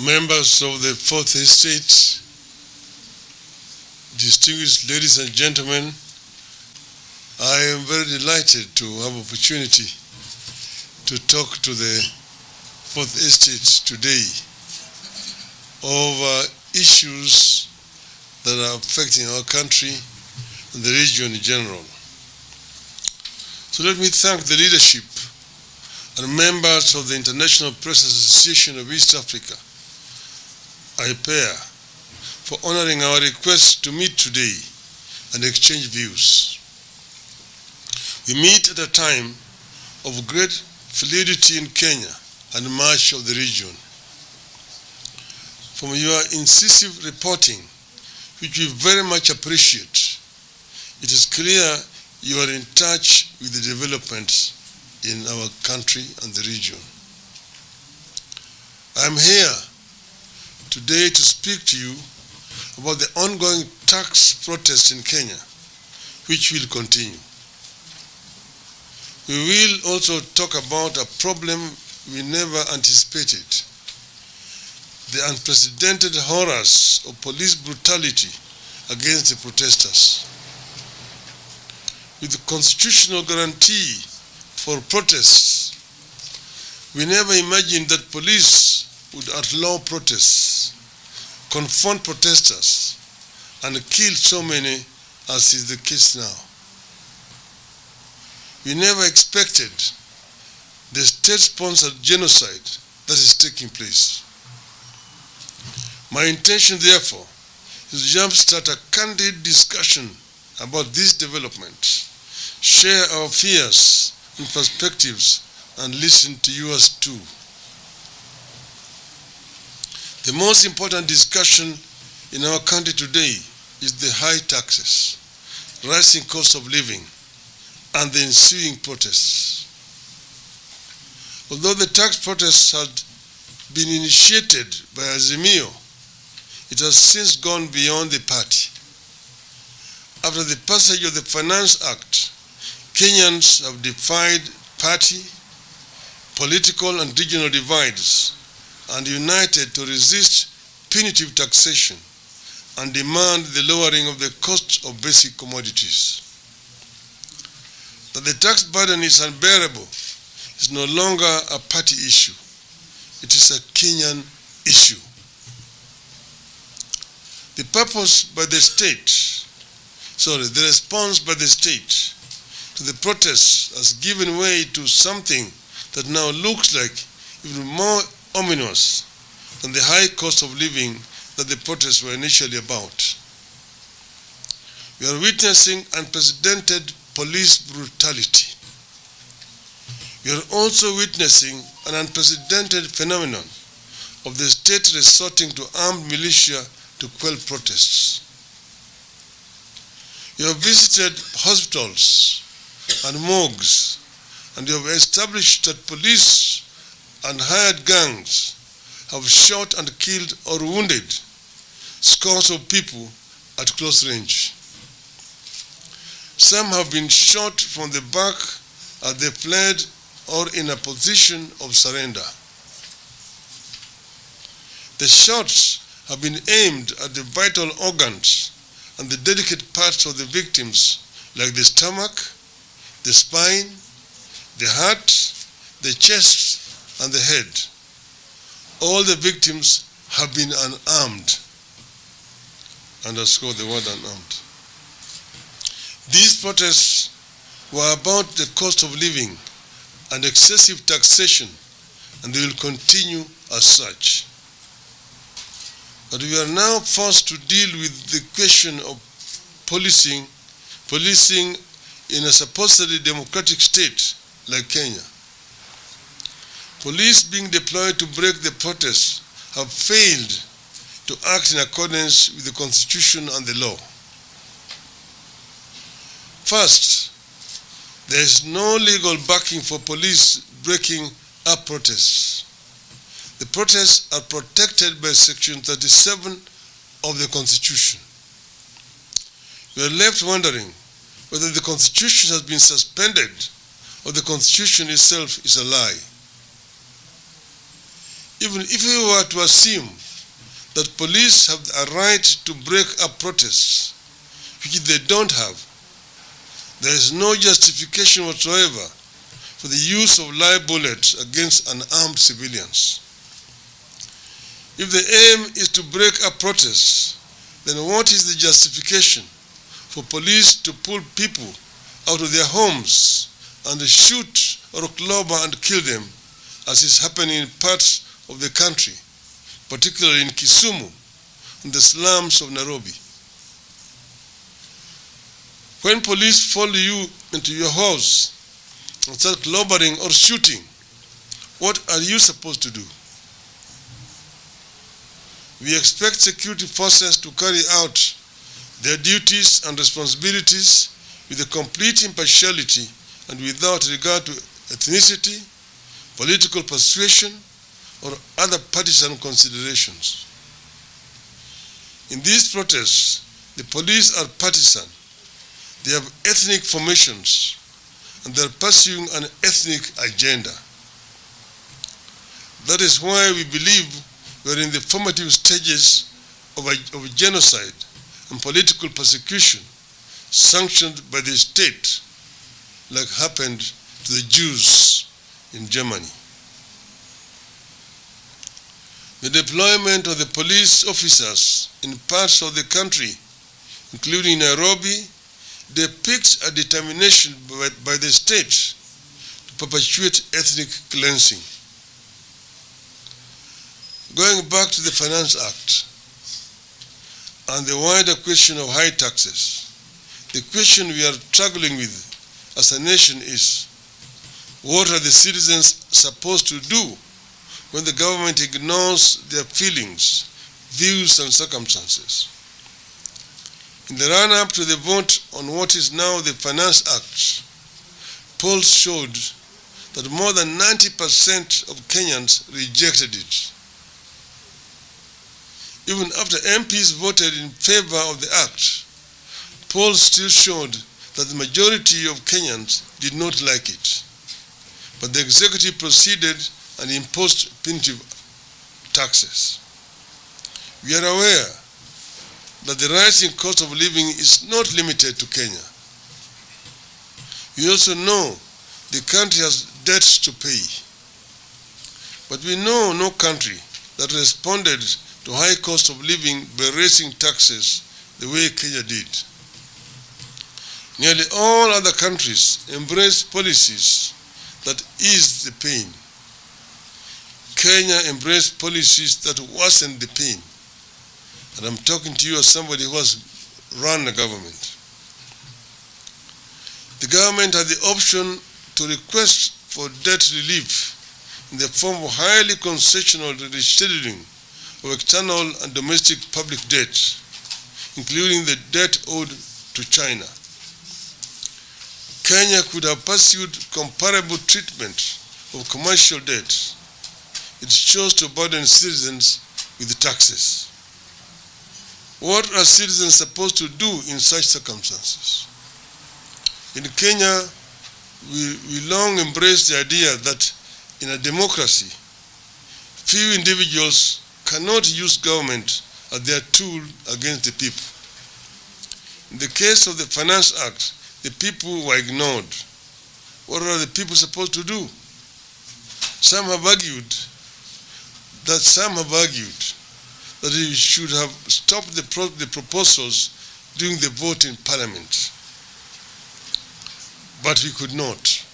members of the Fourth Estate, distinguished ladies and gentlemen, I am very delighted to have opportunity to talk to the Fourth Estate today over issues that are affecting our country and the region in general. So let me thank the leadership and members of the International Press Association of East Africa, IPEA, for honoring our request to meet today and exchange views. We meet at a time of great fluidity in Kenya and much of the region. From your incisive reporting, which we very much appreciate, it is clear you are in touch with the developments in our country and the region. I am here today to speak to you about the ongoing tax protests in Kenya, which will continue. We will also talk about a problem we never anticipated: the unprecedented horrors of police brutality against the protesters. With the constitutional guarantee for protests, we never imagined that police would outlaw protests, confront protesters, and kill so many as is the case now. We never expected the state-sponsored genocide that is taking place. My intention, therefore, is to jumpstart a candid discussion about these developments, share our fears and perspectives, and listen to yours too. The most important discussion in our country today is the high taxes, rising cost of living, and the ensuing protests. Although the tax protests had been initiated by Azimio, it has since gone beyond the party. After the passage of the Finance Act, Kenyans have defied party, political and regional divides and united to resist punitive taxation and demand the lowering of the cost of basic commodities. That the tax burden is unbearable is no longer a party issue. It is a Kenyan issue. The response by the state to the protests has given way to something that now looks like even more ominous than the high cost of living that the protests were initially about. We are witnessing unprecedented police brutality. We are also witnessing an unprecedented phenomenon of the state resorting to armed militia to quell protests. You have visited hospitals and morgues, and you have established that police and hired gangs have shot and killed or wounded scores of people at close range. Some have been shot from the back as they fled or in a position of surrender. The shots have been aimed at the vital organs and the delicate parts of the victims, like the stomach, the spine, the heart, the chest, and the head. All the victims have been unarmed. Underscore the word unarmed. These protests were about the cost of living and excessive taxation, and they will continue as such. But we are now forced to deal with the question of policing in a supposedly democratic state like Kenya. Police being deployed to break the protests have failed to act in accordance with the Constitution and the law. First, there is no legal backing for police breaking up protests. The protests are protected by Section 37 of the Constitution. We are left wondering whether the Constitution has been suspended or the Constitution itself is a lie. Even if we were to assume that police have a right to break up protests, which they don't have, there is no justification whatsoever for the use of live bullets against unarmed civilians. If the aim is to break up protests, then what is the justification for police to pull people out of their homes and shoot or clobber and kill them, as is happening in parts of the country, particularly in Kisumu and the slums of Nairobi? When police follow you into your house and start clobbering or shooting, what are you supposed to do? We expect security forces to carry out their duties and responsibilities with a complete impartiality and without regard to ethnicity, political persuasion, or other partisan considerations. In these protests, the police are partisan. They have ethnic formations, and they are pursuing an ethnic agenda. That is why we believe we are in the formative stages of genocide and political persecution sanctioned by the state, like happened to the Jews in Germany. The deployment of the police officers in parts of the country, including Nairobi, depicts a determination by the state to perpetuate ethnic cleansing. Going back to the Finance Act and the wider question of high taxes, the question we are struggling with as a nation is, what are the citizens supposed to do when the government ignores their feelings, views, and circumstances? In the run-up to the vote on what is now the Finance Act, polls showed that more than 90% of Kenyans rejected it. Even after MPs voted in favor of the act, polls still showed that the majority of Kenyans did not like it. But the executive proceeded and imposed punitive taxes. We are aware that the rising cost of living is not limited to Kenya. We also know the country has debts to pay. But we know no country that responded to high cost of living by raising taxes the way Kenya did. Nearly all other countries embrace policies that ease the pain. Kenya embraced policies that worsened the pain. And I'm talking to you as somebody who has run a government. The government had the option to request for debt relief in the form of highly concessional rescheduling of external and domestic public debt, including the debt owed to China. Kenya could have pursued comparable treatment of commercial debt. It chose to burden citizens with taxes. What are citizens supposed to do in such circumstances? In Kenya, we long embraced the idea that in a democracy, few individuals cannot use government as their tool against the people. In the case of the Finance Act, the people were ignored. What are the people supposed to do? Some have argued that we should have stopped the proposals during the vote in Parliament. But we could not.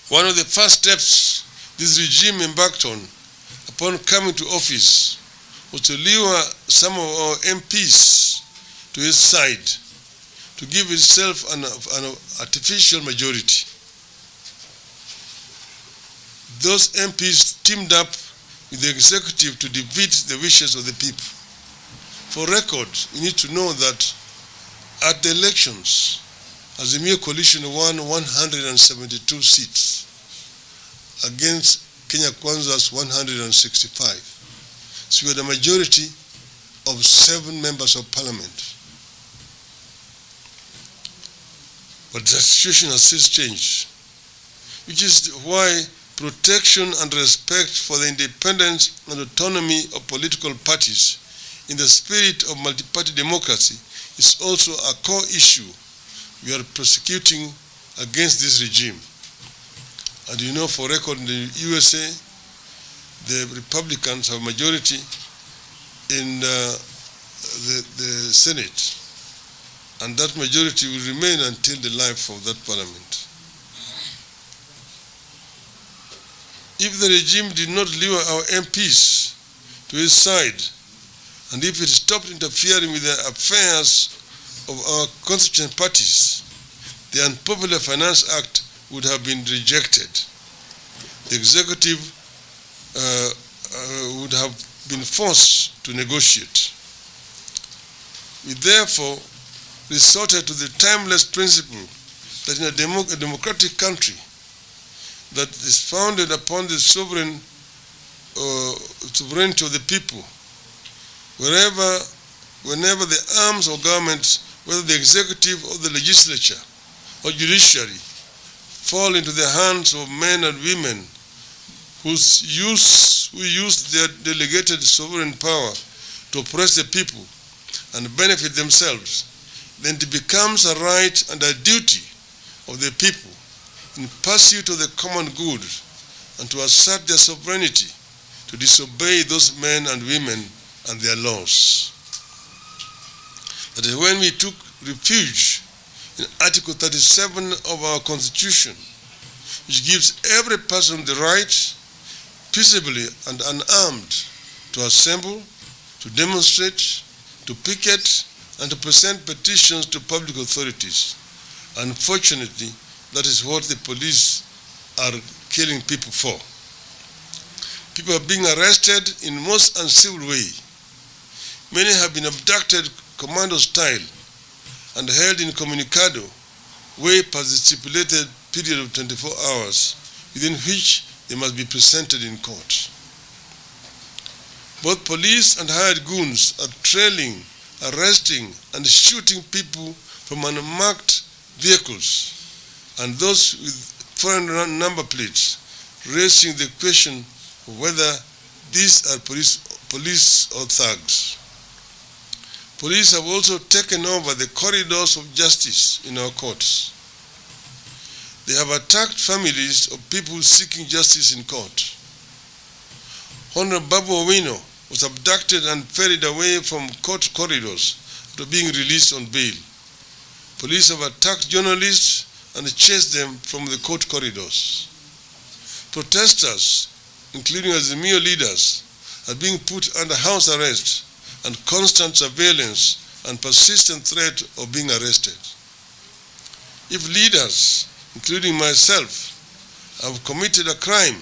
One of the first steps this regime embarked on upon coming to office was to lure some of our MPs to its side to give itself an artificial majority. Those MPs teamed up with the executive to defeat the wishes of the people. For record, you need to know that at the elections, Azimio Coalition won 172 seats against Kenya Kwanza's 165. So we had a majority of 7 members of parliament. But the situation has since changed, which is why protection and respect for the independence and autonomy of political parties in the spirit of multi-party democracy is also a core issue we are prosecuting against this regime. And you know, for record, in the USA, the Republicans have majority in the Senate, and that majority will remain until the life of that parliament. If the regime did not lure our MPs to his side, and if it stopped interfering with the affairs of our constituent parties, the Unpopular Finance Act would have been rejected. The executive would have been forced to negotiate. We therefore resorted to the timeless principle that in a democratic country that is founded upon the sovereignty of the people, whenever the arms of government, whether the executive or the legislature or judiciary, fall into the hands of men and women who use their delegated sovereign power to oppress the people and benefit themselves, then it becomes a right and a duty of the people in pursuit of the common good and to assert their sovereignty to disobey those men and women and their laws. That is when we took refuge in Article 37 of our Constitution, which gives every person the right, peaceably and unarmed, to assemble, to demonstrate, to picket, and to present petitions to public authorities. Unfortunately, that is what the police are killing people for. People are being arrested in most uncivil way. Many have been abducted commando style and held incommunicado way past the stipulated period of 24 hours within which they must be presented in court. Both police and hired goons are trailing, arresting, and shooting people from unmarked vehicles, and those with foreign number plates, raising the question of whether these are police or thugs. Police have also taken over the corridors of justice in our courts. They have attacked families of people seeking justice in court. Honorable Babu Owino was abducted and ferried away from court corridors after being released on bail. Police have attacked journalists and chased them from the court corridors. Protesters, including Azimio leaders, are being put under house arrest and constant surveillance and persistent threat of being arrested. If leaders, including myself, have committed a crime,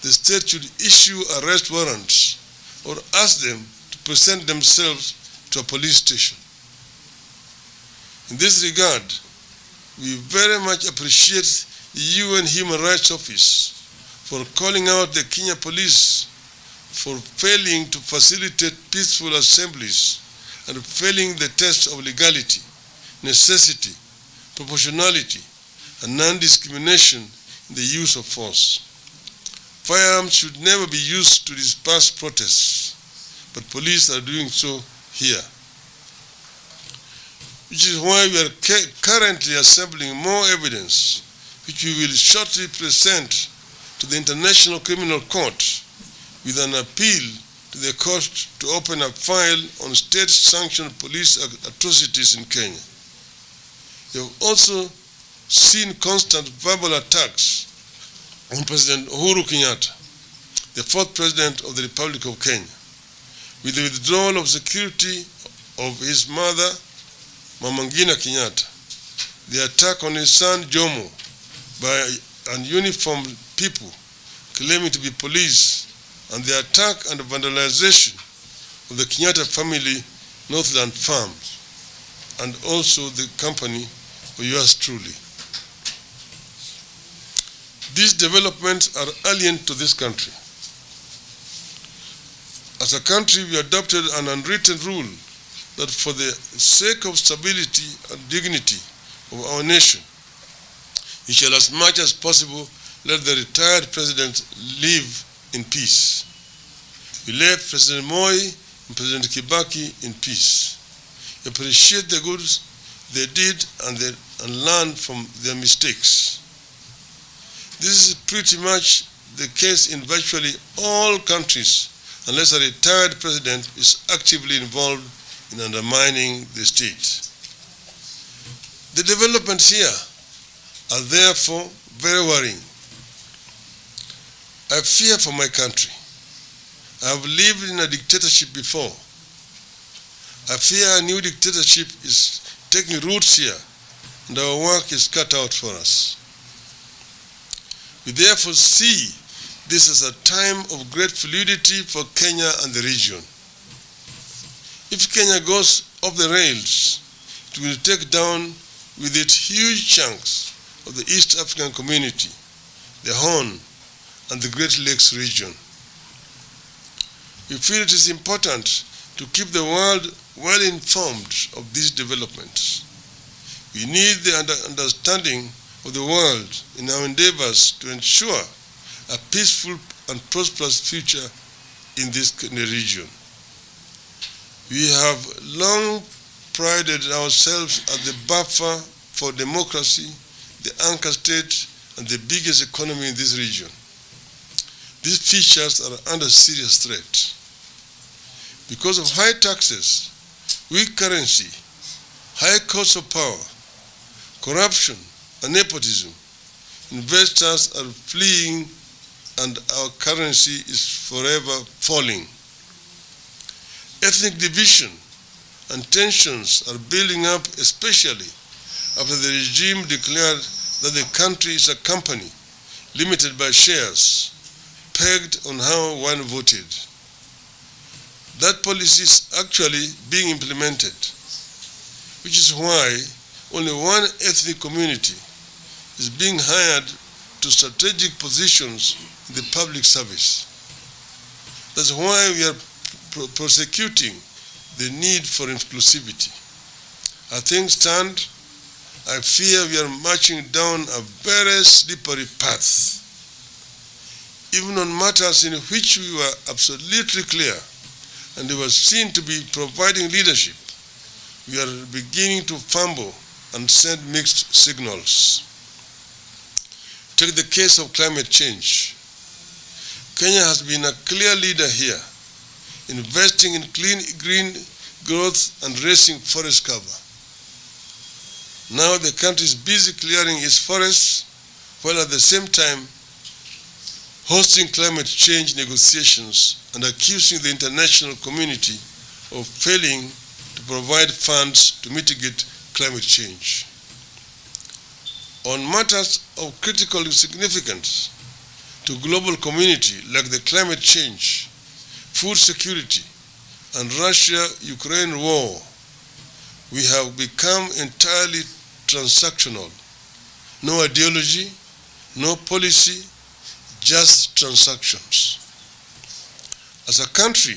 the state should issue arrest warrants or ask them to present themselves to a police station. In this regard, we very much appreciate the UN Human Rights Office for calling out the Kenya police for failing to facilitate peaceful assemblies and failing the test of legality, necessity, proportionality, and non-discrimination in the use of force. Firearms should never be used to disperse protests, but police are doing so here. Which is why we are currently assembling more evidence, which we will shortly present to the International Criminal Court with an appeal to the court to open a file on state-sanctioned police atrocities in Kenya. You have also seen constant verbal attacks on President Uhuru Kenyatta, the fourth president of the Republic of Kenya, with the withdrawal of security of his mother, Mama Ngina Kenyatta, the attack on his son Jomo by uniformed people claiming to be police, and the attack and vandalization of the Kenyatta family Northland farms, and also the company of yours truly. These developments are alien to this country. As a country, we adopted an unwritten rule that for the sake of stability and dignity of our nation, we shall as much as possible let the retired president live in peace. We left President Moi and President Kibaki in peace. Appreciate the good they did and learn from their mistakes. This is pretty much the case in virtually all countries, unless a retired president is actively involved in undermining the state. The developments here are therefore very worrying. I fear for my country. I have lived in a dictatorship before. I fear a new dictatorship is taking roots here, and our work is cut out for us. We therefore see this as a time of great fluidity for Kenya and the region. If Kenya goes off the rails, it will take down with it huge chunks of the East African community, the Horn, and the Great Lakes region. We feel it is important to keep the world well informed of these developments. We need the understanding of the world in our endeavors to ensure a peaceful and prosperous future in this region. We have long prided ourselves as the buffer for democracy, the anchor state, and the biggest economy in this region. These features are under serious threat. Because of high taxes, weak currency, high cost of power, corruption, and nepotism, investors are fleeing and our currency is forever falling. Ethnic division and tensions are building up, especially after the regime declared that the country is a company limited by shares, pegged on how one voted. That policy is actually being implemented, which is why only one ethnic community is being hired to strategic positions in the public service. That's why we are prosecuting the need for inclusivity. As things stand, I fear we are marching down a very slippery path. Even on matters in which we were absolutely clear and they were seen to be providing leadership, we are beginning to fumble and send mixed signals. Take the case of climate change. Kenya has been a clear leader here, investing in clean green growth and raising forest cover. Now the country is busy clearing its forests, while at the same time hosting climate change negotiations and accusing the international community of failing to provide funds to mitigate climate change. On matters of critical significance to global community like the climate change, food security, and Russia-Ukraine war, we have become entirely transactional. No ideology, no policy, just transactions. As a country,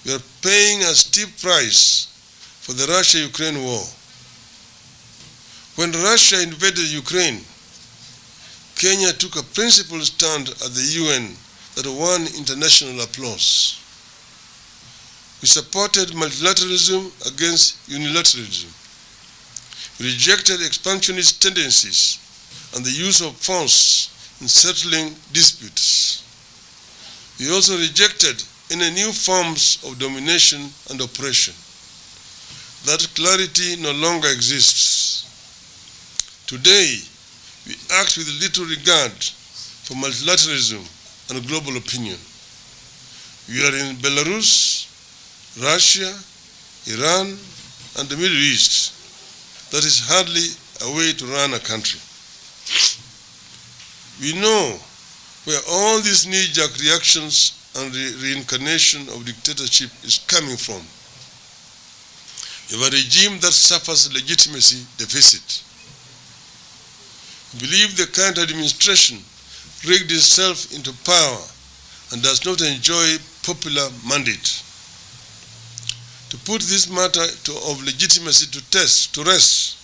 we are paying a steep price for the Russia-Ukraine war. When Russia invaded Ukraine, Kenya took a principled stand at the UN that won international applause. We supported multilateralism against unilateralism. We rejected expansionist tendencies and the use of force in settling disputes. We also rejected any new forms of domination and oppression. That clarity no longer exists. Today, we act with little regard for multilateralism and global opinion. We are in Belarus, Russia, Iran, and the Middle East. That is hardly a way to run a country. We know where all these knee-jerk reactions and reincarnation of dictatorship is coming from. We have a regime that suffers legitimacy deficit. We believe the current administration rigged itself into power and does not enjoy popular mandate. To put this matter of legitimacy to rest,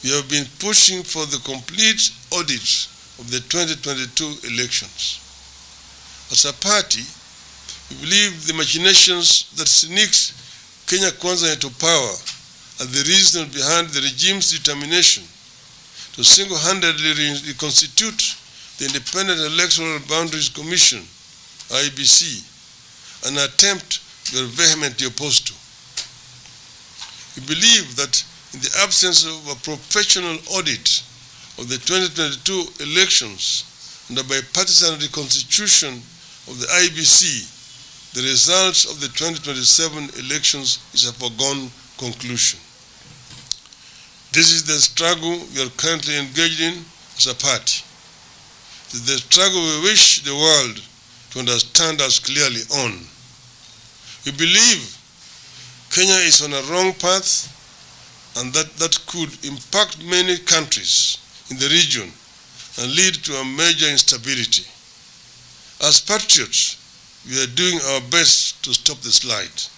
we have been pushing for the complete audit of the 2022 elections. As a party, we believe the machinations that sneaked Kenya Kwanza into power are the reason behind the regime's determination to single-handedly reconstitute the Independent Electoral Boundaries Commission, IEBC, an attempt we are vehemently opposed to. We believe that in the absence of a professional audit of the 2022 elections and a bipartisan reconstitution of the IEBC, the results of the 2027 elections is a foregone conclusion. This is the struggle we are currently engaged in as a party. It is the struggle we wish the world to understand us clearly on. We believe Kenya is on a wrong path and that could impact many countries in the region and lead to a major instability. As patriots, we are doing our best to stop the slide.